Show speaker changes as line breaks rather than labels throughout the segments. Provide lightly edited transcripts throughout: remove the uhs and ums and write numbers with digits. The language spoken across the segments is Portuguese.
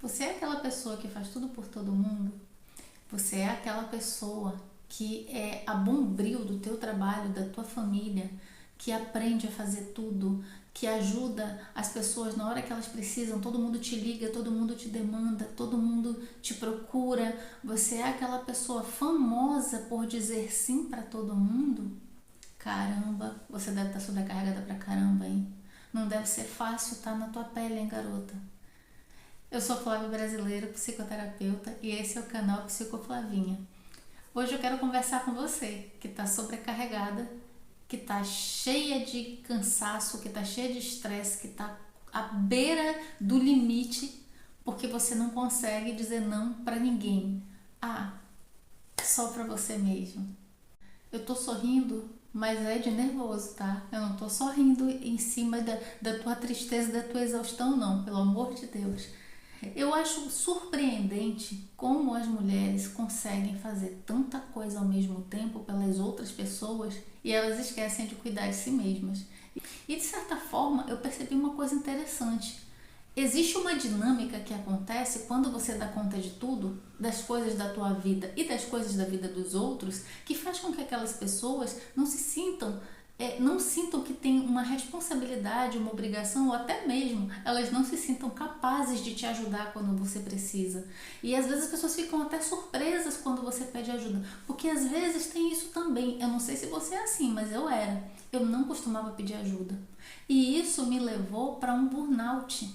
Você é aquela pessoa que faz tudo por todo mundo? Você é aquela pessoa que é a bombril do teu trabalho, da tua família, que aprende a fazer tudo, que ajuda as pessoas na hora que elas precisam, todo mundo te liga, todo mundo te demanda, todo mundo te procura. Você é aquela pessoa famosa por dizer sim para todo mundo? Caramba, você deve estar sobrecarregada pra caramba, hein? Não deve ser fácil estar na tua pele, hein, garota? Eu sou Flávia Brasileiro, psicoterapeuta, e esse é o canal Psicoflavinha. Hoje eu quero conversar com você que está sobrecarregada, que está cheia de cansaço, que está cheia de estresse, que está à beira do limite, porque você não consegue dizer não para ninguém. Ah, só para você mesmo. Eu tô sorrindo, mas é de nervoso, tá? Eu não tô sorrindo em cima da tua tristeza, da tua exaustão, não, pelo amor de Deus. Eu acho surpreendente como as mulheres conseguem fazer tanta coisa ao mesmo tempo pelas outras pessoas e elas esquecem de cuidar de si mesmas. E de certa forma eu percebi uma coisa interessante. Existe uma dinâmica que acontece quando você dá conta de tudo, das coisas da tua vida e das coisas da vida dos outros, que faz com que aquelas pessoas não sintam que tem uma responsabilidade, uma obrigação, ou até mesmo elas não se sintam capazes de te ajudar quando você precisa. E às vezes as pessoas ficam até surpresas quando você pede ajuda, porque às vezes tem isso também. Eu não sei se você é assim, mas eu era. Eu não costumava pedir ajuda. E isso me levou para um burnout.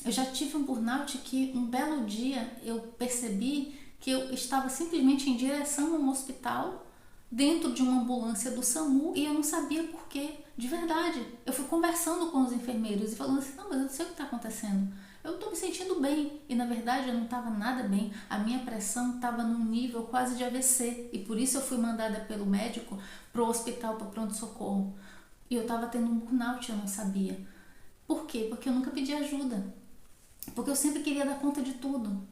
Eu já tive um burnout que um belo dia eu percebi que eu estava simplesmente em direção a um hospital dentro de uma ambulância do SAMU e eu não sabia por quê, de verdade. Eu fui conversando com os enfermeiros e falando assim, não, mas eu não sei o que está acontecendo. Eu estou me sentindo bem e na verdade eu não estava nada bem. A minha pressão estava num nível quase de AVC e por isso eu fui mandada pelo médico para o hospital, para pronto-socorro. E eu estava tendo um burnout, eu não sabia. Por quê? Porque eu nunca pedi ajuda. Porque eu sempre queria dar conta de tudo.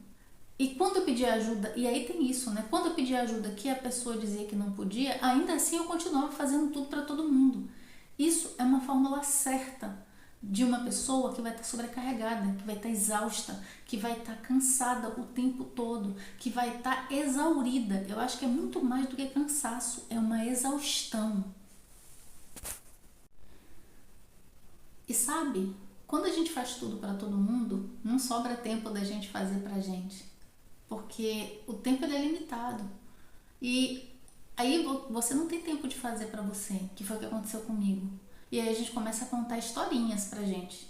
E quando eu pedi ajuda, e aí tem isso, né? Quando eu pedi ajuda que a pessoa dizia que não podia, ainda assim eu continuava fazendo tudo para todo mundo. Isso é uma fórmula certa de uma pessoa que vai estar sobrecarregada, que vai estar exausta, que vai estar cansada o tempo todo, que vai estar exaurida. Eu acho que é muito mais do que cansaço, é uma exaustão. E sabe, quando a gente faz tudo para todo mundo, não sobra tempo da gente fazer pra gente, porque o tempo ele é limitado. E aí você não tem tempo de fazer pra você, que foi o que aconteceu comigo. E aí a gente começa a contar historinhas pra gente.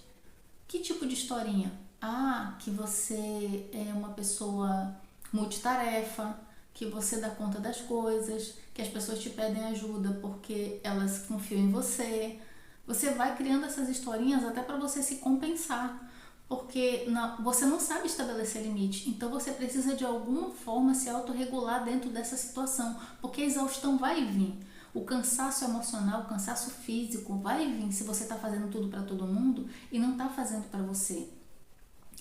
Que tipo de historinha? Ah, que você é uma pessoa multitarefa, que você dá conta das coisas, que as pessoas te pedem ajuda porque elas confiam em você. Você vai criando essas historinhas até para você se compensar, porque você não sabe estabelecer limite, então você precisa de alguma forma se autorregular dentro dessa situação, porque a exaustão vai vir. O cansaço emocional, o cansaço físico vai vir se você está fazendo tudo para todo mundo e não está fazendo para você.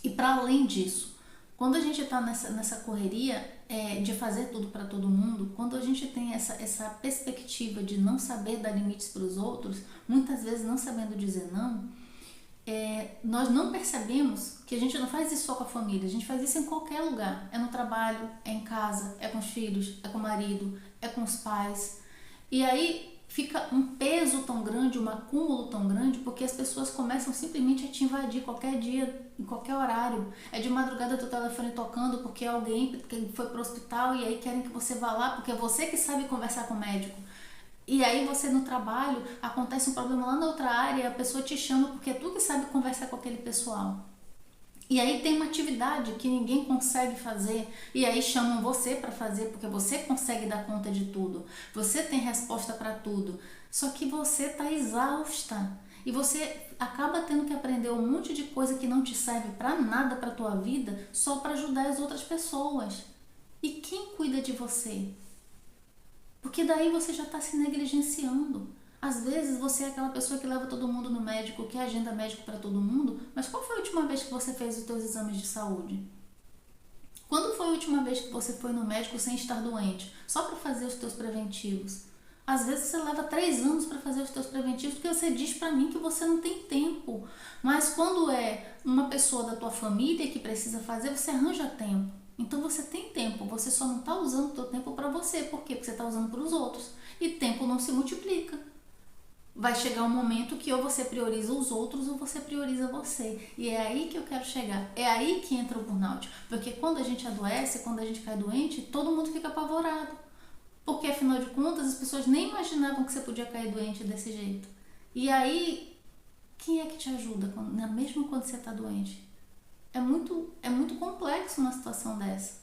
E para além disso, quando a gente está nessa correria de fazer tudo para todo mundo, quando a gente tem essa perspectiva de não saber dar limites para os outros, muitas vezes não sabendo dizer não, nós não percebemos que a gente não faz isso só com a família, a gente faz isso em qualquer lugar. É no trabalho, é em casa, é com os filhos, é com o marido, é com os pais. E aí fica um peso tão grande, um acúmulo tão grande, porque as pessoas começam simplesmente a te invadir qualquer dia, em qualquer horário. É de madrugada teu telefone tocando porque alguém que foi pro hospital e aí querem que você vá lá, porque é você que sabe conversar com o médico. E aí você no trabalho, acontece um problema lá na outra área, a pessoa te chama porque é tu que sabe conversar com aquele pessoal. E aí tem uma atividade que ninguém consegue fazer e aí chamam você para fazer porque você consegue dar conta de tudo. Você tem resposta para tudo. Só que você está exausta e você acaba tendo que aprender um monte de coisa que não te serve para nada para tua vida só para ajudar as outras pessoas. E quem cuida de você? Porque daí você já está se negligenciando. Às vezes você é aquela pessoa que leva todo mundo no médico, que agenda médico para todo mundo, mas qual foi a última vez que você fez os seus exames de saúde? Quando foi a última vez que você foi no médico sem estar doente? Só para fazer os teus preventivos? Às vezes você leva 3 anos para fazer os teus preventivos porque você diz para mim que você não tem tempo. Mas quando é uma pessoa da tua família que precisa fazer, você arranja tempo. Então você tem tempo, você só não está usando o teu tempo para você. Por quê? Porque você está usando para os outros. E tempo não se multiplica. Vai chegar um momento que ou você prioriza os outros ou você prioriza você. E é aí que eu quero chegar. É aí que entra o burnout. Porque quando a gente adoece, quando a gente cai doente, todo mundo fica apavorado. Porque afinal de contas as pessoas nem imaginavam que você podia cair doente desse jeito. E aí, quem é que te ajuda, mesmo quando você está doente? É muito complexo uma situação dessa.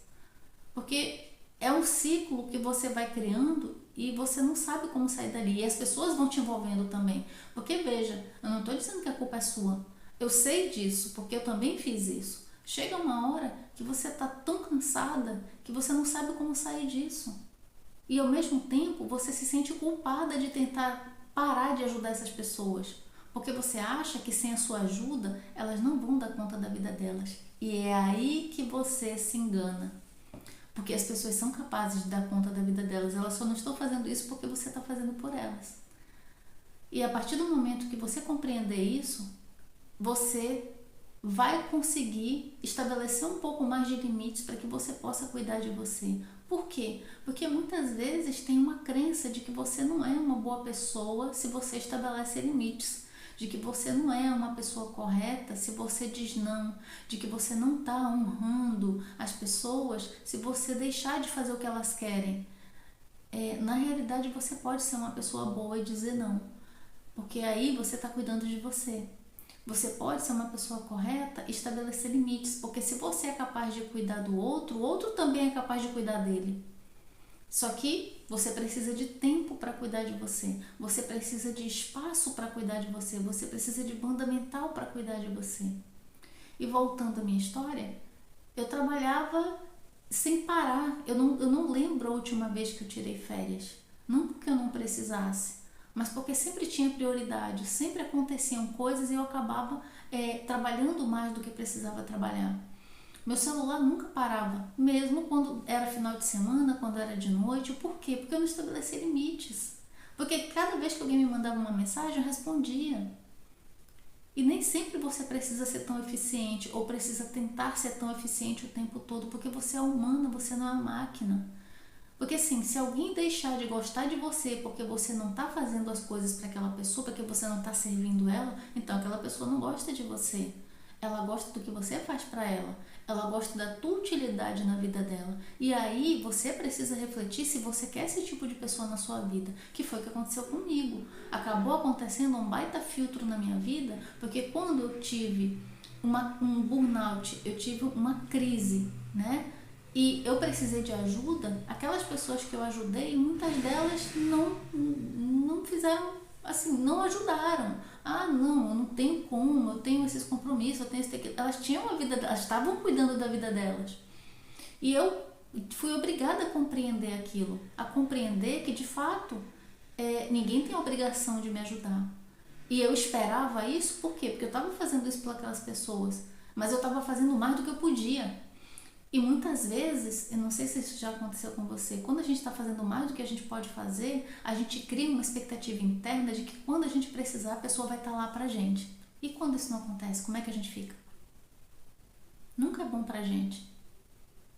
Porque é um ciclo que você vai criando e você não sabe como sair dali. E as pessoas vão te envolvendo também. Porque veja, eu não estou dizendo que a culpa é sua. Eu sei disso, porque eu também fiz isso. Chega uma hora que você está tão cansada que você não sabe como sair disso. E ao mesmo tempo você se sente culpada de tentar parar de ajudar essas pessoas. Porque você acha que sem a sua ajuda elas não vão dar conta da vida delas. E é aí que você se engana. Porque as pessoas são capazes de dar conta da vida delas, elas só não estão fazendo isso porque você está fazendo por elas. E a partir do momento que você compreender isso, você vai conseguir estabelecer um pouco mais de limites para que você possa cuidar de você. Por quê? Porque muitas vezes tem uma crença de que você não é uma boa pessoa se você estabelece limites, de que você não é uma pessoa correta se você diz não, de que você não está honrando as pessoas se você deixar de fazer o que elas querem. Na realidade, você pode ser uma pessoa boa e dizer não, porque aí você está cuidando de você. Você pode ser uma pessoa correta e estabelecer limites, porque se você é capaz de cuidar do outro, o outro também é capaz de cuidar dele. Só que você precisa de tempo para cuidar de você, você precisa de espaço para cuidar de você, você precisa de banda mental para cuidar de você. E voltando à minha história, eu trabalhava sem parar. Eu não lembro a última vez que eu tirei férias. Não porque eu não precisasse, mas porque sempre tinha prioridade, sempre aconteciam coisas e eu acabava trabalhando mais do que precisava trabalhar. Meu celular nunca parava, mesmo quando era final de semana, quando era de noite. Por quê? Porque eu não estabeleci limites. Porque cada vez que alguém me mandava uma mensagem, eu respondia. E nem sempre você precisa ser tão eficiente ou precisa tentar ser tão eficiente o tempo todo, porque você é humana, você não é uma máquina. Porque assim, se alguém deixar de gostar de você porque você não está fazendo as coisas para aquela pessoa, porque você não está servindo ela, então aquela pessoa não gosta de você. Ela gosta do que você faz para ela. Ela gosta da tua utilidade na vida dela. E aí você precisa refletir se você quer esse tipo de pessoa na sua vida. Que foi o que aconteceu comigo. Acabou acontecendo um baita filtro na minha vida, porque quando eu tive um burnout, eu tive uma crise, né? E eu precisei de ajuda, aquelas pessoas que eu ajudei, muitas delas não fizeram, assim, não ajudaram. Ah, não, eu não tenho como, eu tenho esses compromissos, eu tenho esse... Elas tinham uma vida, elas estavam cuidando da vida delas. E eu fui obrigada a compreender aquilo, a compreender que, de fato, ninguém tem a obrigação de me ajudar. E eu esperava isso, por quê? Porque eu estava fazendo isso por aquelas pessoas, mas eu estava fazendo mais do que eu podia. E muitas vezes, eu não sei se isso já aconteceu com você, quando a gente está fazendo mais do que a gente pode fazer, a gente cria uma expectativa interna de que quando a gente precisar, a pessoa vai estar lá pra gente. E quando isso não acontece, como é que a gente fica? Nunca é bom pra gente.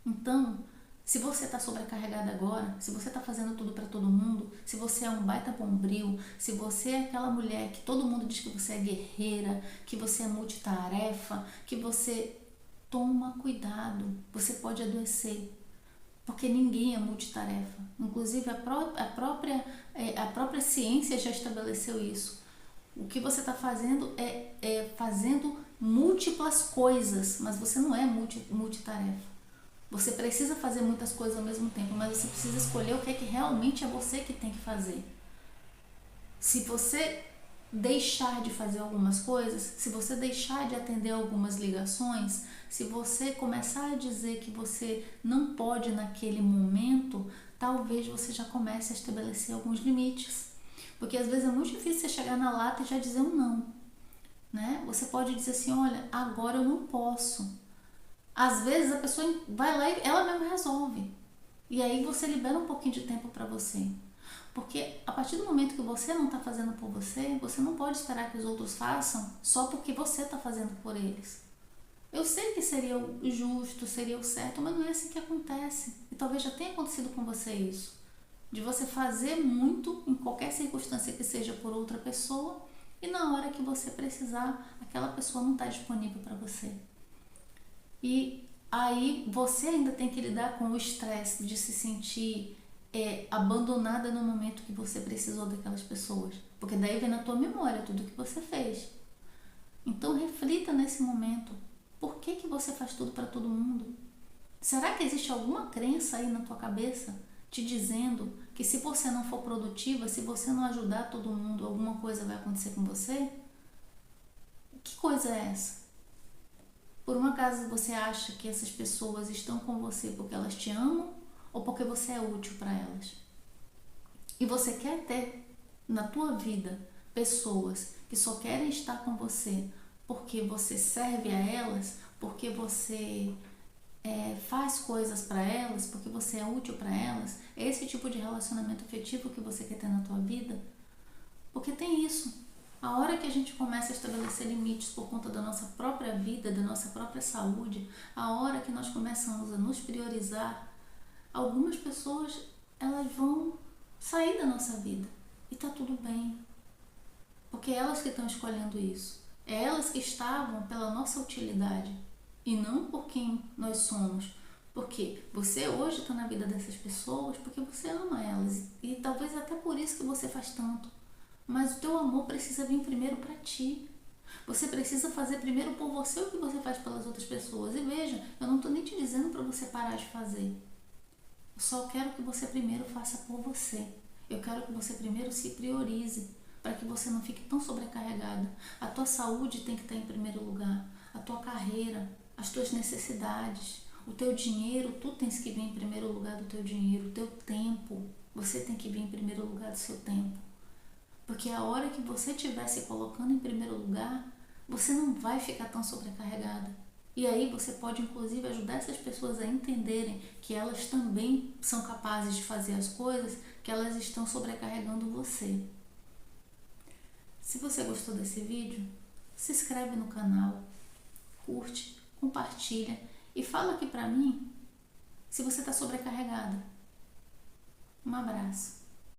Então, se você está sobrecarregada agora, se você está fazendo tudo para todo mundo, se você é um baita bombril, se você é aquela mulher que todo mundo diz que você é guerreira, que você é multitarefa, que você... Toma cuidado, você pode adoecer, porque ninguém é multitarefa. Inclusive a própria ciência já estabeleceu isso. O que você está fazendo é fazendo múltiplas coisas, mas você não é multitarefa. Você precisa fazer muitas coisas ao mesmo tempo, mas você precisa escolher o que é que realmente é você que tem que fazer. Se você deixar de fazer algumas coisas, se você deixar de atender algumas ligações, se você começar a dizer que você não pode naquele momento, talvez você já comece a estabelecer alguns limites. Porque às vezes é muito difícil você chegar na lata e já dizer um não, né? Você pode dizer assim, olha, agora eu não posso. Às vezes a pessoa vai lá e ela mesma resolve. E aí você libera um pouquinho de tempo para você. Porque a partir do momento que você não está fazendo por você, você não pode esperar que os outros façam só porque você está fazendo por eles. Eu sei que seria o justo, seria o certo, mas não é assim que acontece. E talvez já tenha acontecido com você isso. De você fazer muito em qualquer circunstância que seja por outra pessoa e na hora que você precisar, aquela pessoa não está disponível para você. E aí você ainda tem que lidar com o estresse de se sentir abandonada no momento que você precisou daquelas pessoas. Porque daí vem na tua memória tudo que você fez. Então reflita nesse momento. Por que você faz tudo para todo mundo? Será que existe alguma crença aí na tua cabeça te dizendo que se você não for produtiva, se você não ajudar todo mundo, alguma coisa vai acontecer com você? Que coisa é essa? Por um acaso você acha que essas pessoas estão com você porque elas te amam ou porque você é útil para elas? E você quer ter na tua vida pessoas que só querem estar com você porque você serve a elas, porque você faz coisas para elas, porque você é útil para elas? É esse tipo de relacionamento afetivo que você quer ter na tua vida? Porque tem isso. A hora que a gente começa a estabelecer limites por conta da nossa própria vida, da nossa própria saúde, a hora que nós começamos a nos priorizar, algumas pessoas elas vão sair da nossa vida. E tá tudo bem. Porque é elas que estão escolhendo isso. É elas que estavam pela nossa utilidade e não por quem nós somos. Porque você hoje está na vida dessas pessoas porque você ama elas e talvez até por isso que você faz tanto. Mas o teu amor precisa vir primeiro para ti. Você precisa fazer primeiro por você o que você faz pelas outras pessoas. E veja, eu não estou nem te dizendo para você parar de fazer. Eu só quero que você primeiro faça por você. Eu quero que você primeiro se priorize para que você não fique tão sobrecarregada. A tua saúde tem que estar em primeiro lugar. A tua carreira, as tuas necessidades, o teu dinheiro, tu tens que vir em primeiro lugar do teu dinheiro. O teu tempo, você tem que vir em primeiro lugar do seu tempo. Porque a hora que você estiver se colocando em primeiro lugar, você não vai ficar tão sobrecarregada. E aí você pode inclusive ajudar essas pessoas a entenderem que elas também são capazes de fazer as coisas, que elas estão sobrecarregando você. Se você gostou desse vídeo, se inscreve no canal, curte, compartilha e fala aqui pra mim se você está sobrecarregada. Um abraço.